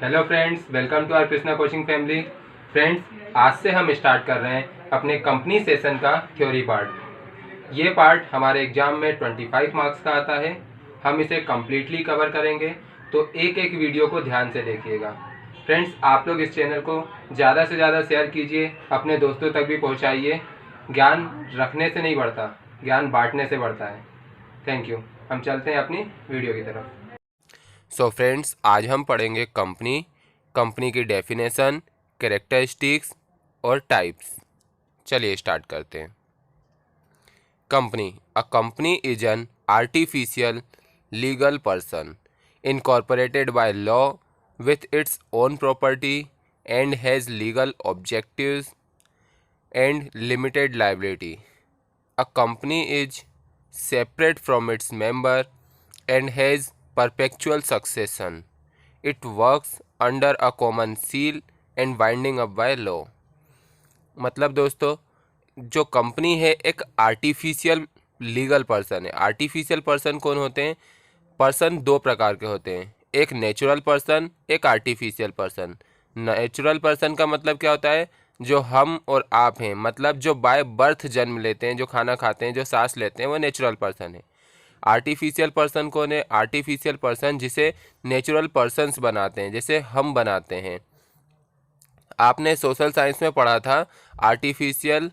Hello friends, welcome to our Krishna coaching family. Friends, आज से हम स्टार्ट कर रहे हैं अपने कंपनी सेशन का थ्योरी पार्ट। ये पार्ट हमारे एग्जाम में 25 मार्क्स का आता है। हम इसे कम्प्लीटली कवर करेंगे, तो एक एक वीडियो को ध्यान से देखिएगा। फ्रेंड्स, आप लोग इस चैनल को ज़्यादा से ज़्यादा शेयर कीजिए, अपने दोस्तों तक भी पहुँचाइए। ज्ञान रखने से नहीं बढ़ता, ज्ञान बांटने से बढ़ता है। Thank you. हम चलते हैं अपनी वीडियो की तरफ। सो फ्रेंड्स, आज हम पढ़ेंगे कंपनी की डेफिनेशन, कैरेक्टरिस्टिक्स और टाइप्स। चलिए स्टार्ट करते हैं। Company, a company is an artificial legal person incorporated by law with its own property and has legal objectives and limited liability. A company is separate from its member and has perpetual succession. It works under a common seal and binding up by law. मतलब दोस्तों, जो company है एक artificial legal person है। Artificial person कौन होते हैं? Person दो प्रकार के होते हैं, एक नेचुरल पर्सन, एक आर्टिफिशियल पर्सन। नेचुरल पर्सन का मतलब क्या होता है? जो हम और आप हैं, मतलब जो बाय बर्थ जन्म लेते हैं, जो खाना खाते हैं, जो सांस लेते हैं, वो नेचुरल पर्सन है। आर्टिफिशियल पर्सन कौन है? आर्टिफिशियल पर्सन जिसे नेचुरल पर्सन्स बनाते हैं, जैसे हम बनाते हैं। आपने सोशल साइंस में पढ़ा था आर्टिफिशियल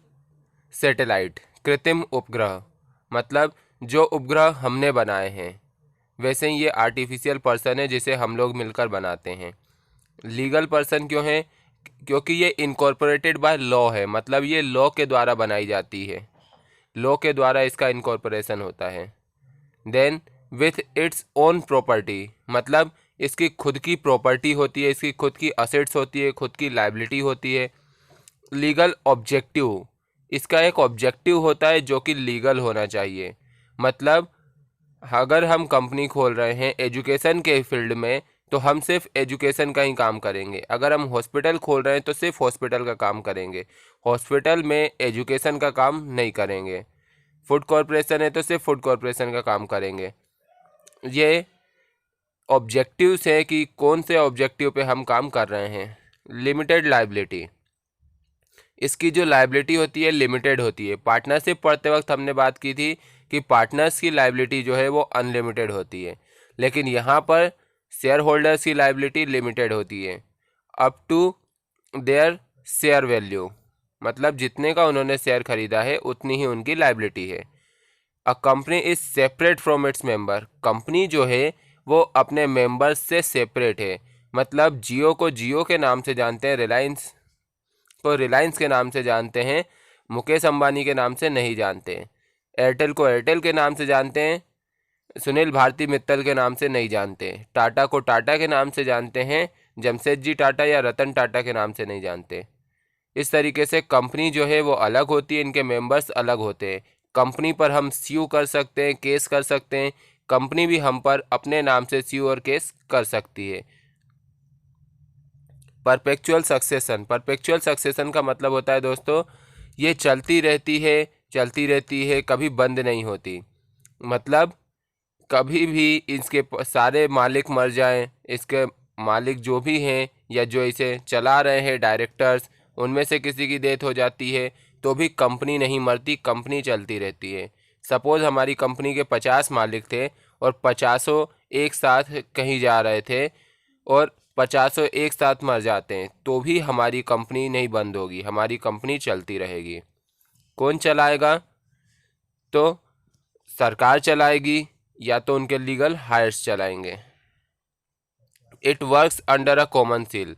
सैटेलाइट, कृत्रिम उपग्रह, मतलब जो उपग्रह हमने बनाए हैं, वैसे ही ये आर्टिफिशियल पर्सन है जिसे हम लोग मिलकर बनाते हैं। लीगल पर्सन क्यों है? क्योंकि ये इनकॉर्पोरेटेड बाय लॉ है, मतलब ये लॉ के द्वारा बनाई जाती है, लॉ के द्वारा इसका इनकॉर्पोरेशन होता है। Then with its own property, मतलब इसकी खुद की प्रॉपर्टी होती है, इसकी खुद की असेट्स होती है, खुद की लाइबिलिटी होती है। लीगल ऑब्जेक्टिव, इसका एक ऑब्जेक्टिव होता है जो कि लीगल होना चाहिए। मतलब अगर हम कंपनी खोल रहे हैं एजुकेशन के फील्ड में, तो हम सिर्फ एजुकेशन का ही काम करेंगे। अगर हम हॉस्पिटल खोल रहे हैं तो सिर्फ हॉस्पिटल का काम करेंगे, हॉस्पिटल में एजुकेशन का काम नहीं करेंगे। फूड कॉरपोरेशन है तो सिर्फ फूड कॉरपोरेशन का काम करेंगे। ये ऑब्जेक्टिव्स है कि कौन से ऑब्जेक्टिव पे हम काम कर रहे हैं। लिमिटेड लाइबिलिटी, इसकी जो लाइबिलिटी होती है लिमिटेड होती है। पार्टनरशिप पढ़ते वक्त हमने बात की थी कि पार्टनर्स की लाइबिलिटी जो है वो अनलिमिटेड होती है, लेकिन यहाँ पर शेयर होल्डर्स की लाइबिलिटी लिमिटेड होती है up to their share value, मतलब जितने का उन्होंने शेयर खरीदा है उतनी ही उनकी लाइबिलिटी है। A company is separate from its member, company जो है वो अपने मेंबर्स से सेपरेट है। मतलब जियो को जियो के नाम से जानते हैं, रिलायंस को रिलायंस के नाम से जानते हैं, मुकेश अंबानी के नाम से नहीं जानते हैं। एयरटेल को एयरटेल के नाम से जानते हैं, सुनील भारती मित्तल के नाम से नहीं जानते। टाटा को टाटा के नाम से जानते हैं, जमशेदजी टाटा या रतन टाटा के नाम से नहीं जानते। इस तरीके से कंपनी जो है वो अलग होती है, इनके मेंबर्स अलग होते हैं। कंपनी पर हम स्यू कर सकते हैं, केस कर सकते हैं, कंपनी भी हम पर अपने नाम से स्यू और केस कर सकती है। परपेचुअल सक्सेशन, परपेचुअल सक्सेशन का मतलब होता है दोस्तों, ये चलती रहती है, कभी बंद नहीं होती। मतलब कभी भी इसके सारे मालिक मर जाएं, इसके मालिक जो भी हैं या जो इसे चला रहे हैं डायरेक्टर्स, उनमें से किसी की डेथ हो जाती है तो भी कंपनी नहीं मरती, कंपनी चलती रहती है। सपोज़ हमारी कंपनी के 50 मालिक थे और 50 एक साथ कहीं जा रहे थे और 50 एक साथ मर जाते हैं तो भी हमारी कंपनी नहीं बंद होगी, हमारी कंपनी चलती रहेगी। कौन चलाएगा? तो सरकार चलाएगी या तो उनके लीगल हायर्स चलाएंगे। It works under a common seal,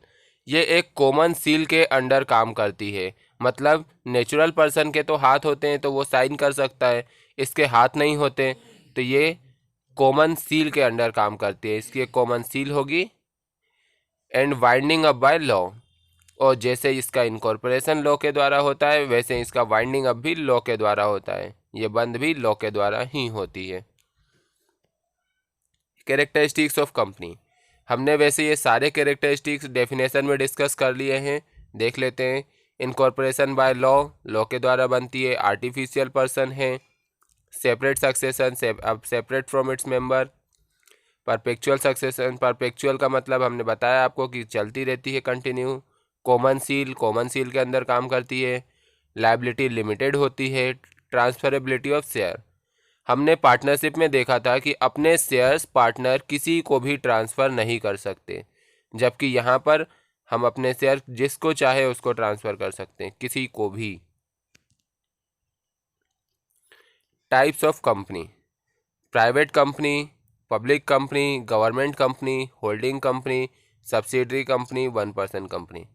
ये एक कॉमन सील के अंडर काम करती है। मतलब नेचुरल पर्सन के तो हाथ होते हैं तो वो साइन कर सकता है, इसके हाथ नहीं होते तो ये कॉमन सील के अंडर काम करती है। इसकी एक कॉमन सील होगी and winding up by law, और जैसे इसका इनकॉर्पोरेशन लॉ के द्वारा होता है वैसे इसका वाइंडिंग अप भी लॉ के द्वारा होता है, ये बंद भी लॉ के द्वारा ही होती है। कैरेक्टरिस्टिक्स ऑफ कंपनी, हमने वैसे ये सारे कैरेक्टरिस्टिक्स डेफिनेशन में डिस्कस कर लिए हैं, देख लेते हैं। इनकॉर्पोरेशन बाय लॉ, लॉ के द्वारा बनती है। आर्टिफिशियल पर्सन है, separate succession, separate from its member. Perpetual succession, perpetual का मतलब हमने बताया आपको कि चलती रहती है, continue. Common seal, common seal के अंदर काम करती है। लायबिलिटी लिमिटेड होती है। ट्रांसफरेबिलिटी ऑफ शेयर, हमने पार्टनरशिप में देखा था कि अपने शेयर्स पार्टनर किसी को भी ट्रांसफ़र नहीं कर सकते, जबकि यहाँ पर हम अपने शेयर जिसको चाहे उसको ट्रांसफ़र कर सकते हैं, किसी को भी। Types of company, private company, public company, government company, holding company, subsidiary company, 1% company.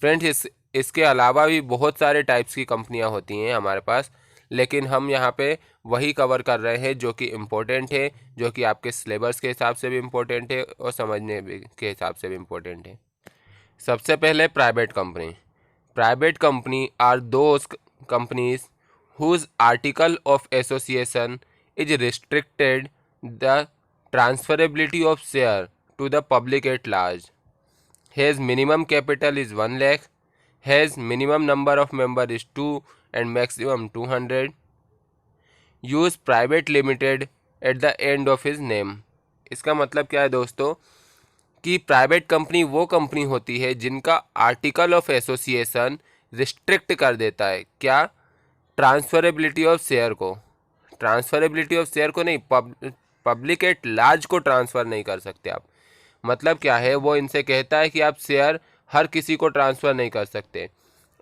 Friends, इसके अलावा भी बहुत सारे टाइप्स की कंपनियां होती हैं हमारे पास, लेकिन हम यहाँ पे वही कवर कर रहे हैं जो कि इम्पोर्टेंट है, जो कि आपके सिलेबस के हिसाब से भी इम्पोर्टेंट है और समझने के हिसाब से भी इम्पोर्टेंट है। सबसे पहले private company. Private company are those companies whose article of association is restricted the transferability of share to the public at large, has minimum capital is 1 lakh, has minimum number of member is 2 and maximum 200, use private limited at the end of his name। इसका मतलब क्या है दोस्तों कि private company वो company होती है जिनका आर्टिकल ऑफ एसोसिएशन रिस्ट्रिक्ट कर देता है, क्या? ट्रांसफरेबिलिटी ऑफ शेयर को, ट्रांसफरेबिलिटी ऑफ शेयर को नहीं, पब्लिक एट लार्ज को ट्रांसफ़र नहीं कर सकते आप। मतलब क्या है, वो इनसे कहता है कि आप शेयर हर किसी को ट्रांसफ़र नहीं कर सकते।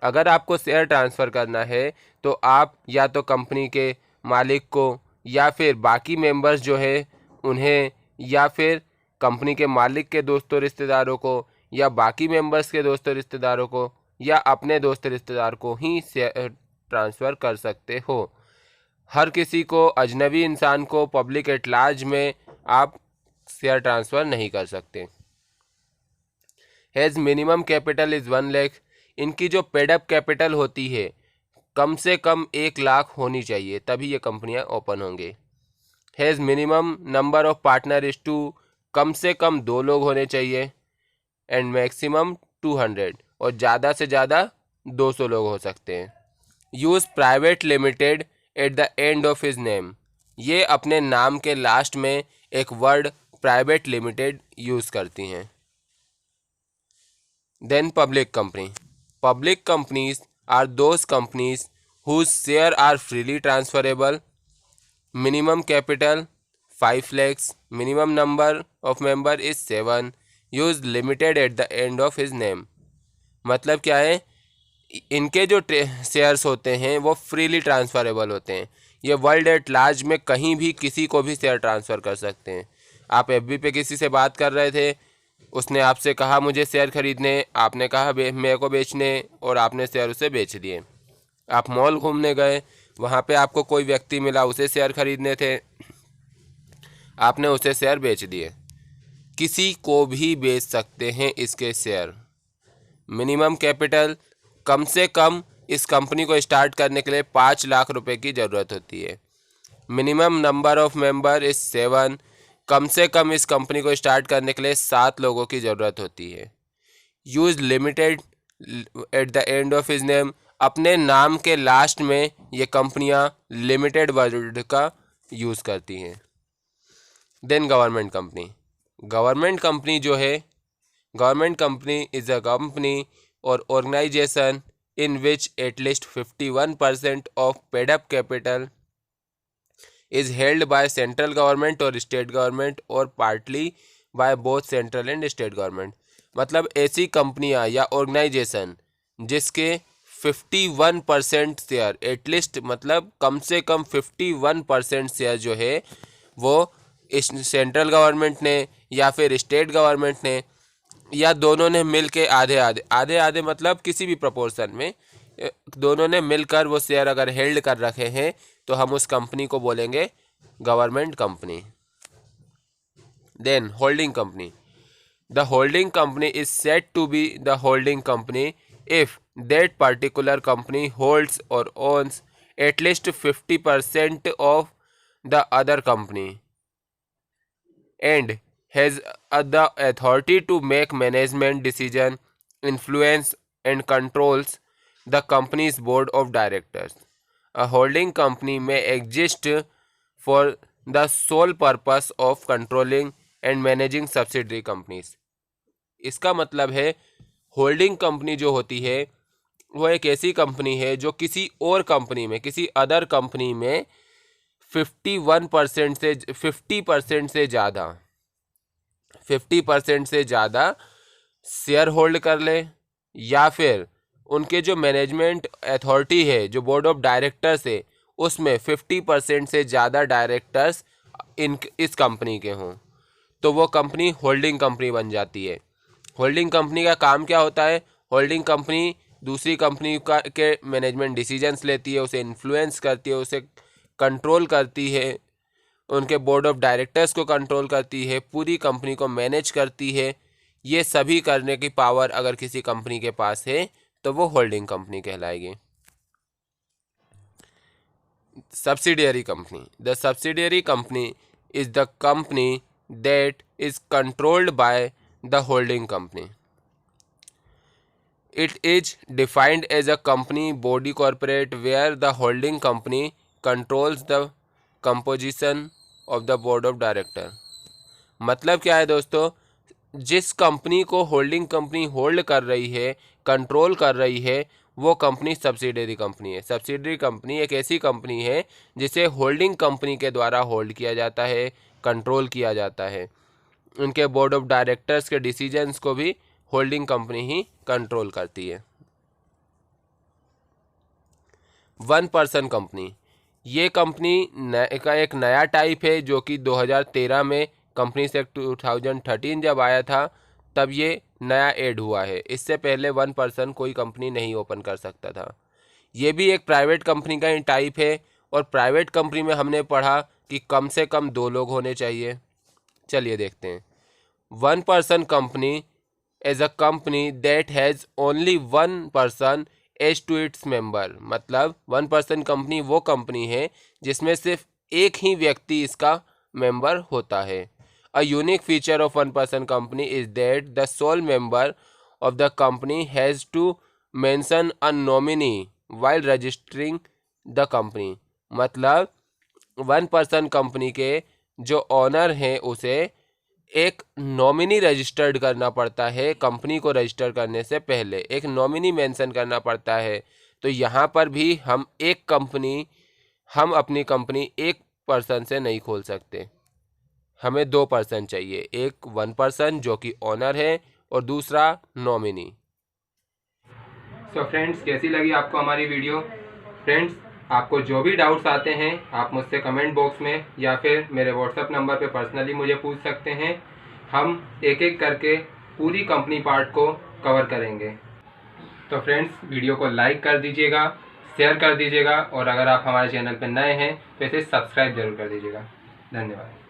अगर आपको शेयर ट्रांसफ़र करना है तो आप या तो कंपनी के मालिक को या फिर बाकी मेंबर्स जो है उन्हें, या फिर कंपनी के मालिक के दोस्तों रिश्तेदारों को, या बाकी मेंबर्स के दोस्तों रिश्तेदारों को, या अपने दोस्त रिश्तेदार को ही ट्रांसफ़र कर सकते हो। हर किसी को, अजनबी इंसान को पब्लिक एट लार्ज में आप शेयर ट्रांसफ़र नहीं कर सकते। Has minimum capital is 1 lakh, इनकी जो पेडअप कैपिटल होती है कम से कम 1 लाख होनी चाहिए, तभी ये कंपनियां ओपन होंगे। Has minimum number of partner is 2, कम से कम 2 लोग होने चाहिए। एंड मैक्सिमम 200, और ज़्यादा से ज़्यादा 200 लोग हो सकते हैं। Use private limited at the end of his name, ये अपने नाम के लास्ट में एक वर्ड प्राइवेट लिमिटेड यूज़ करती हैं। Then public company. Public companies are those companies whose share are freely transferable, minimum capital 5 lakhs, minimum number of member is 7, use limited at the end of his name. मतलब क्या है, इनके जो shares होते हैं वो फ्रीली ट्रांसफरेबल होते हैं। ये वर्ल्ड एट लार्ज में कहीं भी किसी को भी शेयर ट्रांसफ़र कर सकते हैं। आप एफबी पे किसी से बात कर रहे थे, उसने आपसे कहा मुझे शेयर खरीदने, आपने कहा मेरे को बेचने, और आपने शेयर उसे बेच दिए। आप मॉल घूमने गए, वहाँ पे आपको कोई व्यक्ति मिला, उसे शेयर खरीदने थे, आपने उसे शेयर बेच दिए। किसी को भी बेच सकते हैं इसके शेयर। मिनिमम कैपिटल, कम से कम इस कंपनी को स्टार्ट करने के लिए 5 लाख रुपए की ज़रूरत होती है। Minimum number of member is 7, कम से कम इस कंपनी को स्टार्ट करने के लिए 7 लोगों की ज़रूरत होती है। Use limited at the end of his name, अपने नाम के लास्ट में ये कंपनियां लिमिटेड वर्ड का यूज़ करती हैं। Then government company. Government company जो है, government company is a company or organization in which at least 51% of paid up capital is held by central government or state government or partly by both central and state government। मतलब ऐसी कंपनियां या organisation जिसके 51% share, at least मतलब कम से कम 51% share जो है वो सेंट्रल गवर्नमेंट ने या फिर स्टेट गवर्नमेंट ने या दोनों ने मिल के आधे मतलब किसी भी प्रोपोर्शन में दोनों ने मिलकर वो शेयर अगर हेल्ड कर रखे हैं तो हम उस कंपनी को बोलेंगे government company. Then holding company. The holding company is said to be the holding company if that particular company holds और owns at least 50% of the other company and has the authority to make management decision, influence and controls the company's board of directors। A holding company may exist for the sole purpose of controlling and managing subsidiary companies. इसका मतलब है holding company जो होती है वो एक ऐसी company है जो किसी और कंपनी में, किसी अदर कंपनी में 50% से ज़्यादा शेयर होल्ड कर ले, या फिर उनके जो मैनेजमेंट अथॉरिटी है, जो बोर्ड ऑफ डायरेक्टर्स है, उसमें 50% से ज़्यादा डायरेक्टर्स इस कंपनी के हों, तो वो कंपनी होल्डिंग कंपनी बन जाती है। होल्डिंग कंपनी का काम क्या होता है? होल्डिंग कंपनी दूसरी कंपनी के मैनेजमेंट डिसीजंस लेती है, उसे इन्फ्लुएंस करती है, उसे कंट्रोल करती है, उनके बोर्ड ऑफ डायरेक्टर्स को कंट्रोल करती है, पूरी कंपनी को मैनेज करती है। ये सभी करने की पावर अगर किसी कंपनी के पास है तो वो होल्डिंग कंपनी कहलाएगी। Subsidiary company, the subsidiary company is the company that is controlled by the holding company. It is defined as a company body corporate where the holding company controls the composition of the board of director। मतलब क्या है दोस्तों? जिस company को holding company hold कर रही है, control कर रही है, वो कंपनी सब्सिडियरी कंपनी है। सब्सिडियरी कंपनी एक ऐसी कंपनी है जिसे होल्डिंग कंपनी के द्वारा होल्ड किया जाता है, कंट्रोल किया जाता है। उनके बोर्ड ऑफ डायरेक्टर्स के डिसीजंस को भी होल्डिंग कंपनी ही कंट्रोल करती है। वन पर्सन कंपनी, ये कंपनी का एक नया टाइप है जो कि 2013 में कंपनीज एक्ट 2013 जब आया था तब ये नया ऐड हुआ है। इससे पहले वन पर्सन कोई कंपनी नहीं ओपन कर सकता था। ये भी एक प्राइवेट कंपनी का ही टाइप है, और प्राइवेट कंपनी में हमने पढ़ा कि कम से कम 2 लोग होने चाहिए। चलिए देखते हैं। One person company as a company that has only one person as to its member. मतलब वन पर्सन कंपनी वो कंपनी है जिसमें सिर्फ एक ही व्यक्ति इसका मेंबर होता है। A unique feature of one person company is that the sole member of the company has to mention a nominee while registering the company. मतलब वन पर्सन कंपनी के जो ऑनर हैं उसे एक नॉमिनी रजिस्टर्ड करना पड़ता है। कंपनी को रजिस्टर करने से पहले एक नॉमिनी मेंशन करना पड़ता है। तो यहाँ पर भी हम अपनी कंपनी एक पर्सन से नहीं खोल सकते, हमें 2 पर्सन चाहिए, एक वन पर्सन जो कि ऑनर है और दूसरा नॉमिनी। सो फ्रेंड्स, कैसी लगी आपको हमारी वीडियो? फ्रेंड्स, आपको जो भी डाउट्स आते हैं आप मुझसे कमेंट बॉक्स में या फिर मेरे व्हाट्सएप नंबर पे पर्सनली मुझे पूछ सकते हैं। हम एक एक करके पूरी कंपनी पार्ट को कवर करेंगे। तो फ्रेंड्स, वीडियो को लाइक कर दीजिएगा, शेयर कर दीजिएगा, और अगर आप हमारे चैनल पर नए हैं तो इसे सब्सक्राइब जरूर कर दीजिएगा। धन्यवाद।